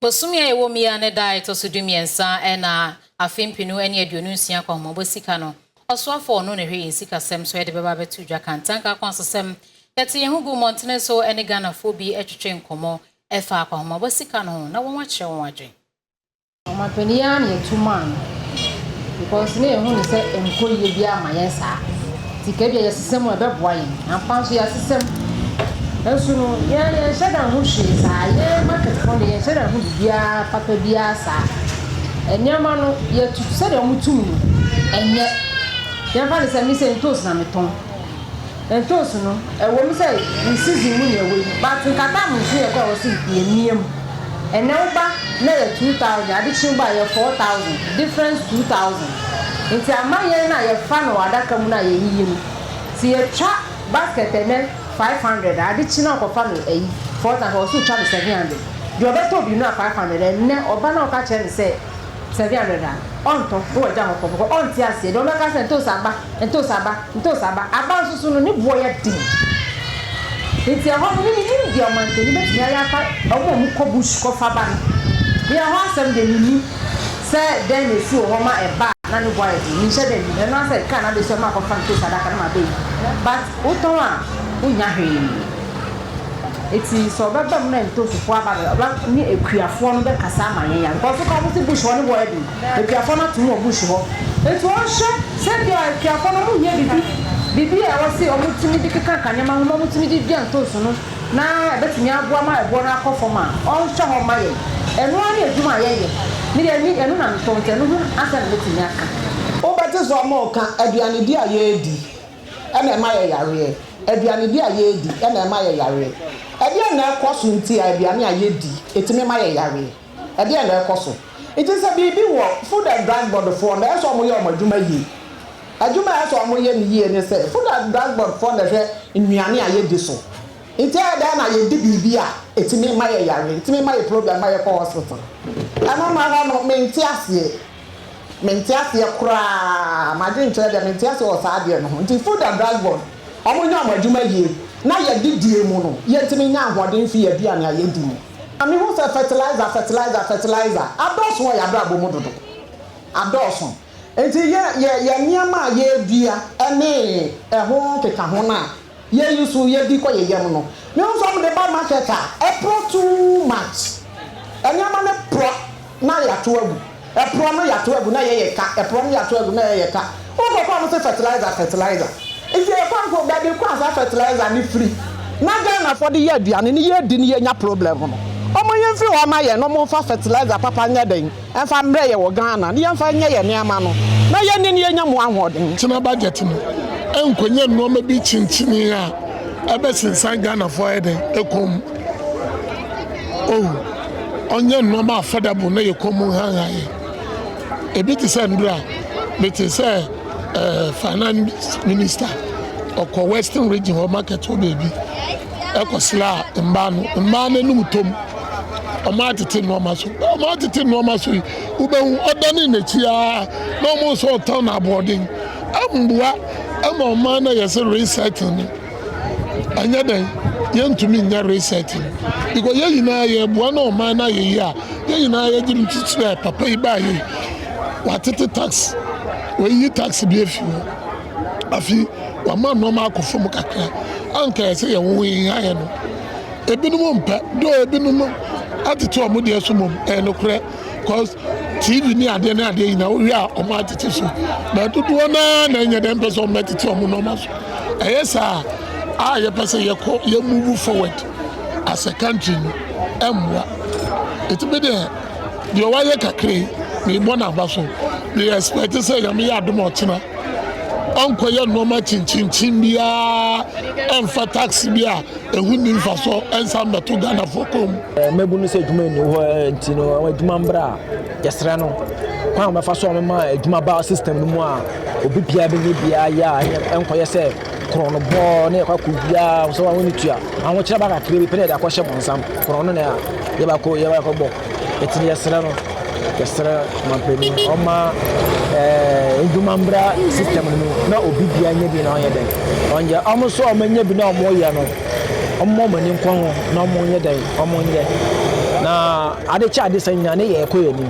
Bosumia ewomia ne dai to sudumiensa ena afimpinu ene aduonunsia kwa mobosika no oswafo no ne hwe sika sem so yede beba betu dwa kantanka kwansesem yete yehugu montene so ene Ghana fobi etwetwe nkomo efa kwa mobosika no na won ache won adwen omapenia ne tuman because ne yehu ne se enkoye bia mayensa tika bia yesesem ebeboa yin ampanso yesesem Esuno ya shada hu hwe sa ye market fund ye shada hu bia papa bia sa enyama no ye tu se de omutum enye ya fa le se mi se ntos na meton entos no wo mi se season mu ne we but nkata mu hwe ko wo se ye miem ene uba na ye 2000 ade chi ba ye 4000 difference 2000 nti amaye na ye fa no adaka mu na ye yiyim si ye twa basket ene 500 adichina okofa no 4,000 also charge 700 the obeto bi no 500 ne oba na oka che se 700 onto wo ja okofo onti ase de omeka se nto saba aba susu no ni boya din enti ho ni di omante ni beti ya fa omo mu ko bush ko fa ba ni ya ho asem de ni se den esi wo ma eba na ni boya din ni she de ni na se ka na de so ma ko fa nto sadaka na ma be but uton a unya hwe eti so baba mu na ntofufo aba ni ekuafo no be kasa amanye ya because ko mo ti bush ho ni boy bi ekuafo na tumo bush ho eti o hwe se bi ekuafo no mu nye bibi e wo se o mu timi di keka kanyama ho mu timi di bia ntoso no na betimi aboa ma ebo na akofo ma o hwe ho ma ye enu ani eduma ye mi de ni enu na ntonte no asa na betimi aka o bete so mo ka aduane di aye edi ena ma ye yare aduane di aye edi ena ma ye yare edi na ekoso nti aduane aye di etime ma ye yare edi na ekoso it is a bibi wo food and drug board for na eso mo ye o maduma yi aduma eso mo ye ni ye ne se food and drug board for na hwe nnuane aye di so enti ada na ye di bibi a etime ma ye yare etime ma ye problem ma ye ko hospital ana ma ha no menti ase kura ma dwen chere de menti ase o sa de no nti food and drug board omonya amaduma yi na ye didie mu no ye ntimi nya ahoden fi ye bia na ye di mu ami hu se fertilizer adoso wo ya bra bomu dodo adoso enti ye niama ye dua ene eho keka ho na ye yusu ye di ko ye yem no me hu so de ba market a pro too much eniama ne pro na ya to agu pro no ya to agu na ye ka pro no ya to agu na ye ka o ko ko mo se fertilizer if you come for baby kwa fertilizer ni free na Ghana for the year duane ni ye di ni ye nya problem no omo ye mfi ho ma ye no mo fa fertilizer papa nya den enfa mbre ye wo Ghana ni enfa nya ye niama no na ye ni ye nya mo ahoden tina budget no enkonye no ma bi chinchini a ebe sensan Ghana for eden ekom onye no ma affordable na ye kom han ebi ti say ndura beti say finance minister oko western region ho market o baby ekosla mba no numutom o ma tete no ma so ubehu odani na chia no mo so town aboarding ambua ama ma na yese resetting anya den yentumi nya resetting because ye yina ye bua na o ma na ye ya ye yina ye gim titire papa iba ye watete tax we tax bi afi afi wa ma no ma akofo mu kakra anka se ye wo yin aye no ebinum mpa do ebinum atete o mu de so mum no kre cause TV ni ade na ade ina wi a o ma atete so na dudu na nya dem person metete o mu no ma so eyesa a ye person ye move forward as a country emwa etibe de o wa ye kakre ni bona baso we expect say ya me adom ochina onkoye no ma chinchin bia emfa tax bia ehuni mfaso ensam beto Ghana fokom mebunu se djuma ni ho ntino adwuma mbra yesra no kwa me faso me adwuma ba system no mu a obi bia be ni bia ya enkoye se krono bo na kwa bia so wa woni tua anwo kire ba ka kire bi pele da kwa hye bonsam krono na ya ba ko bo etini yesra no yesra mapeni oma ndumambra system no na obi bia nya bi na onye den onje omoso omanya bi na omo ye no omo mani nkon ho na omo nya den omo nye na ade kyɛ ade sɛ nyina ne yɛ ɛkɔ yɛ ni